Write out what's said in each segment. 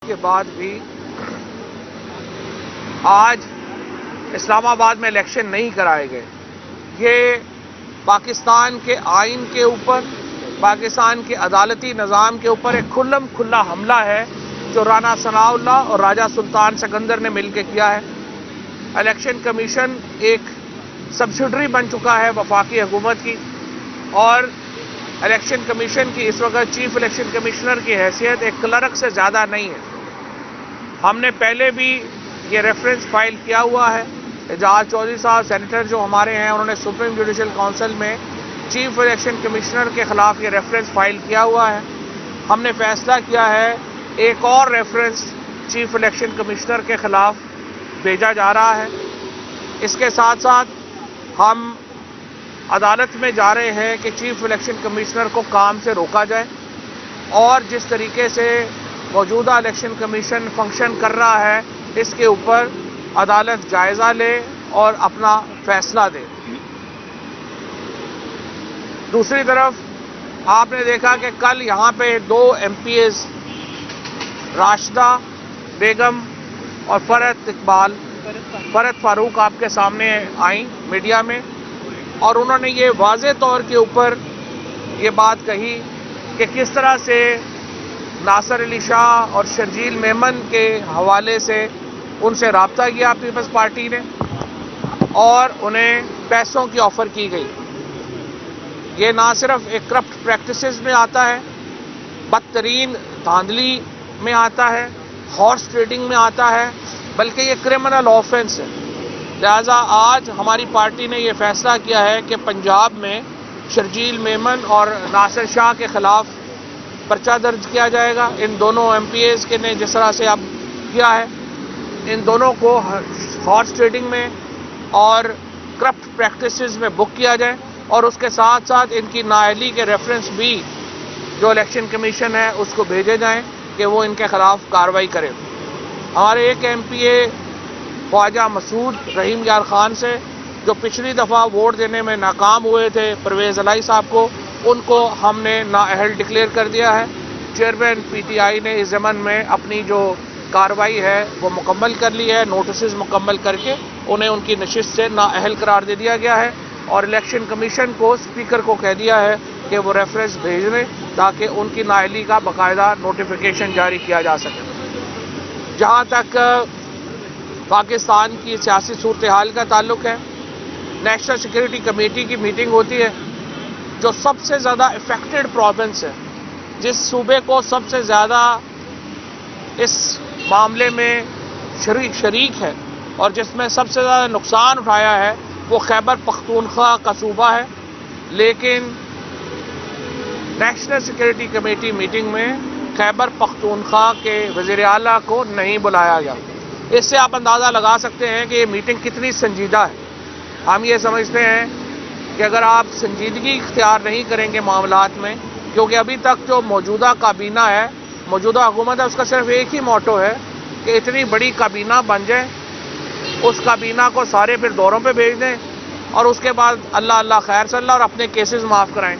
کے بعد بھی آج اسلام آباد میں الیکشن نہیں کرائے گئے، یہ پاکستان کے آئین کے اوپر، پاکستان کے عدالتی نظام کے اوپر ایک کھلم کھلا حملہ ہے جو رانا ثناء اللہ اور راجہ سلطان سکندر نے مل کے کیا ہے۔ الیکشن کمیشن ایک سبسڈری بن چکا ہے وفاقی حکومت کی، اور الیکشن کمیشن کی اس وقت چیف الیکشن کمشنر کی حیثیت ایک کلرک سے زیادہ نہیں ہے۔ ہم نے پہلے بھی یہ ریفرنس فائل کیا ہوا ہے۔ اعجاز چودھری صاحب سینیٹر جو ہمارے ہیں، انہوں نے سپریم جوڈیشل کونسل میں چیف الیکشن کمشنر کے خلاف یہ ریفرنس فائل کیا ہوا ہے۔ ہم نے فیصلہ کیا ہے ایک اور ریفرنس چیف الیکشن کمشنر کے خلاف بھیجا جا رہا ہے۔ اس کے ساتھ ساتھ ہم عدالت میں جا رہے ہیں کہ چیف الیکشن کمشنر کو کام سے روکا جائے، اور جس طریقے سے موجودہ الیکشن کمیشن فنکشن کر رہا ہے اس کے اوپر عدالت جائزہ لے اور اپنا فیصلہ دے۔ دوسری طرف آپ نے دیکھا کہ کل یہاں پہ 2 MPs راشدہ بیگم اور فرحت فاروق آپ کے سامنے آئیں میڈیا میں، اور انہوں نے یہ واضح طور کے اوپر یہ بات کہی کہ کس طرح سے ناصر علی شاہ اور شرجیل میمن کے حوالے سے ان سے رابطہ کیا پیپلز پارٹی نے اور انہیں پیسوں کی آفر کی گئی۔ یہ نہ صرف ایک کرپٹ پریکٹسز میں آتا ہے، بدترین دھاندلی میں آتا ہے، ہارس ٹریڈنگ میں آتا ہے، بلکہ یہ کرمنل آفینس ہے۔ لہذا آج ہماری پارٹی نے یہ فیصلہ کیا ہے کہ پنجاب میں شرجیل میمن اور ناصر شاہ کے خلاف پرچہ درج کیا جائے گا۔ ان دونوں MPs کے نے جس طرح سے اب کیا ہے، ان دونوں کو ہارس ٹریڈنگ میں اور کرپٹ پریکٹسز میں بک کیا جائے، اور اس کے ساتھ ساتھ ان کی نااہلی کے ریفرنس بھی جو الیکشن کمیشن ہے اس کو بھیجے جائیں کہ وہ ان کے خلاف کارروائی کرے۔ ہمارے ایک MPA خواجہ مسعود رحیم یار خان سے جو پچھلی دفعہ ووٹ دینے میں ناکام ہوئے تھے پرویز الہی صاحب کو، ان کو ہم نے نااہل ڈکلیئر کر دیا ہے۔ چیئرمین PTI نے اس ضمن میں اپنی جو کارروائی ہے وہ مکمل کر لی ہے، نوٹسز مکمل کر کے انہیں ان کی نشست سے نااہل قرار دے دیا گیا ہے، اور الیکشن کمیشن کو اسپیکر کو کہہ دیا ہے کہ وہ ریفرنس بھیج دیں تاکہ ان کی نااہلی کا باقاعدہ نوٹیفیکیشن جاری کیا جا سکے۔ جہاں تک پاکستان کی سیاسی صورتحال کا تعلق ہے، نیشنل سیکورٹی کمیٹی کی میٹنگ ہوتی ہے، جو سب سے زیادہ افیکٹڈ پروونس ہے، جس صوبے کو سب سے زیادہ اس معاملے میں شریک ہے اور جس میں سب سے زیادہ نقصان اٹھایا ہے، وہ خیبر پختونخوا کا صوبہ ہے۔ لیکن نیشنل سیکورٹی کمیٹی میٹنگ میں خیبر پختونخوا کے وزیر اعلیٰ کو نہیں بلایا گیا۔ اس سے آپ اندازہ لگا سکتے ہیں کہ یہ میٹنگ کتنی سنجیدہ ہے۔ ہم یہ سمجھتے ہیں کہ اگر آپ سنجیدگی اختیار نہیں کریں گے معاملات میں، کیونکہ ابھی تک جو موجودہ کابینہ ہے، موجودہ حکومت ہے، اس کا صرف ایک ہی موٹو ہے کہ اتنی بڑی کابینہ بن جائے، اس کابینہ کو سارے پھر دوروں پہ بھیج دیں، اور اس کے بعد اللہ خیر صلی اللہ اور اپنے کیسز معاف کرائیں۔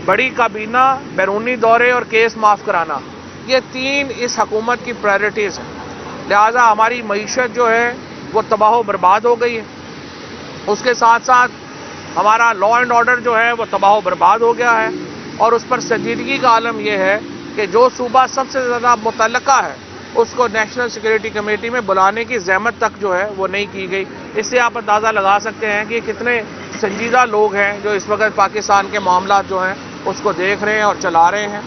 بڑی کابینہ، بیرونی دورے اور کیس معاف کرانا، یہ 3 اس حکومت کی پرائرٹیز ہیں۔ لہذا ہماری معیشت جو ہے وہ تباہ و برباد ہو گئی ہے، اس کے ساتھ ساتھ ہمارا لا اینڈ آرڈر جو ہے وہ تباہ و برباد ہو گیا ہے، اور اس پر سنجیدگی کا عالم یہ ہے کہ جو صوبہ سب سے زیادہ متعلقہ ہے اس کو نیشنل سیکورٹی کمیٹی میں بلانے کی زحمت تک جو ہے وہ نہیں کی گئی۔ اس سے آپ اندازہ لگا سکتے ہیں کہ کتنے سنجیدہ لوگ ہیں جو اس وقت پاکستان کے معاملات جو ہیں اس کو دیکھ رہے ہیں اور چلا رہے ہیں۔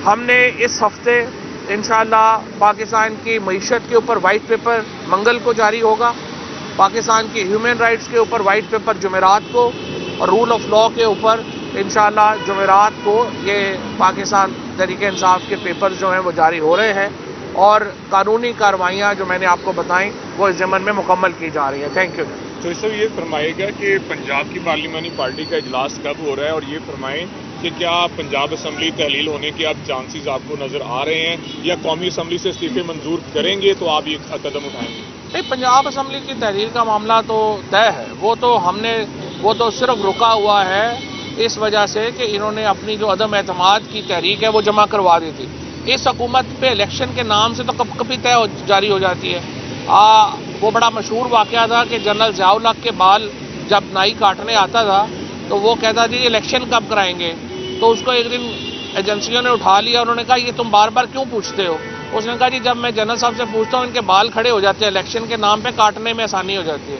ہم نے اس ہفتے انشاءاللہ پاکستان کی معیشت کے اوپر وائٹ پیپر منگل کو جاری ہوگا، پاکستان کی ہیومن رائٹس کے اوپر وائٹ پیپر جمعرات کو، اور رول آف لاء کے اوپر انشاءاللہ جمعرات کو یہ پاکستان تحریک انصاف کے پیپرز جو ہیں وہ جاری ہو رہے ہیں، اور قانونی کارروائیاں جو میں نے آپ کو بتائیں وہ اس ضمن میں مکمل کی جا رہی ہیں۔ Thank you. تو اس سے یہ فرمائے گا کہ پنجاب کی پارلیمانی پارٹی کا اجلاس کب ہو رہا ہے، اور یہ فرمائیں کہ کیا پنجاب اسمبلی تحلیل ہونے کے اب چانسز آپ کو نظر آ رہے ہیں، یا قومی اسمبلی سے استعفے منظور کریں گے تو آپ یہ قدم اٹھائیں گے؟ نہیں، پنجاب اسمبلی کی تحریر کا معاملہ تو طے ہے، وہ تو صرف رکا ہوا ہے اس وجہ سے کہ انہوں نے اپنی جو عدم اعتماد کی تحریک ہے وہ جمع کروا دی تھی۔ اس حکومت پہ الیکشن کے نام سے تو کب کبھی جاری ہو جاتی ہے. وہ بڑا مشہور واقعہ تھا کہ جنرل ضیاء الحق کے بال جب نائی کاٹنے آتا تھا تو وہ کہتا تھا یہ الیکشن کب کرائیں گے, تو اس کو ایک دن ایجنسیوں نے اٹھا لیا, انہوں نے کہا یہ تم بار بار کیوں پوچھتے ہو. اس نے کہا جی جب میں جنرل صاحب سے پوچھتا ہوں ان کے بال کھڑے ہو جاتے ہیں, الیکشن کے نام پہ کاٹنے میں آسانی ہو جاتی ہے.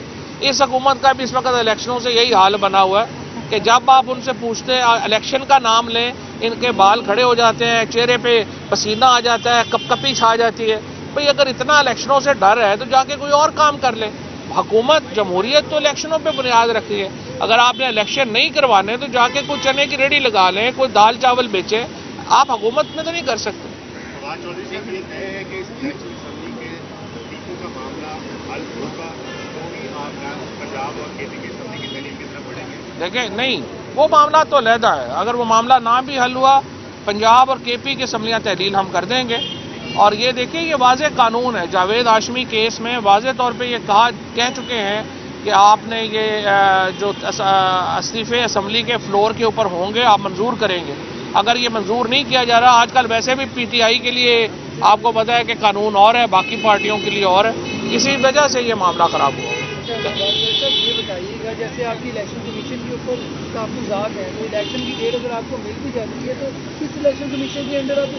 اس حکومت کا بھی اس وقت الیکشنوں سے یہی حال بنا ہوا ہے کہ جب آپ ان سے پوچھتے ہیں الیکشن کا نام لیں, ان کے بال کھڑے ہو جاتے ہیں, چہرے پہ پسینہ آ جاتا ہے, کپ کپی چھا جاتی ہے. بھئی اگر اتنا الیکشنوں سے ڈر ہے تو جا کے کوئی اور کام کر لے. حکومت جمہوریت تو الیکشنوں پہ بنیاد رکھتی ہے. اگر آپ نے الیکشن نہیں کروانے تو جا کے کوئی چنے کی ریڑھی لگا لیں, کوئی دال چاول بیچے. آپ حکومت میں تو نہیں کر سکتے. فواد چودھری صاحب یہ کہے ہیں کہ اس الیکشن اسمبلی کے ٹیپو کا معاملہ حل ہوگا تو بھی آپ پنجاب اور کے پی کی اسمبلی کی تحلیل کی طرف بڑھیں گے. دیکھیں نہیں, وہ معاملہ تو علیحدہ ہے. اگر وہ معاملہ نہ بھی حل ہوا, پنجاب اور کے پی کی اسمبلیاں تحلیل ہم کر دیں گے. اور یہ دیکھیں یہ واضح قانون ہے. جاوید ہاشمی کیس میں واضح طور پہ یہ کہہ چکے ہیں کہ آپ نے یہ جو استعفے اسمبلی کے فلور کے اوپر ہوں گے آپ منظور کریں گے. اگر یہ منظور نہیں کیا جا رہا, آج کل ویسے بھی پی ٹی آئی کے لیے آپ کو پتہ ہے کہ قانون اور ہے, باقی پارٹیوں کے لیے اور ہے, اسی وجہ سے یہ معاملہ خراب ہوا. یہ بتائیے گا جیسے آپ کی الیکشن کمیشن کے اوپر تحفظات ہیں, تو الیکشن کی ڈیٹ اگر آپ کو مل بھی جاتی ہے تو کس الیکشن کمیشن کے انڈر آپ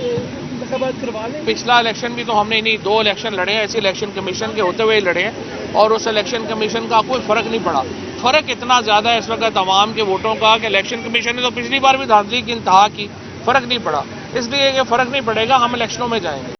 انتخابات کروا لیں؟ پچھلا الیکشن بھی تو ہم نے نہیں 2 الیکشن لڑے ہیں, ایسی الیکشن کمیشن کے ہوتے ہوئے لڑے ہیں, اور اس الیکشن کمیشن کا کوئی فرق نہیں پڑا. فرق اتنا زیادہ ہے اس وقت عوام کے ووٹوں کا کہ الیکشن کمیشن نے تو پچھلی بار بھی دھاندلی کی انتہا کی, فرق نہیں پڑا. اس لیے یہ فرق نہیں پڑے گا, ہم الیکشنوں میں جائیں گے.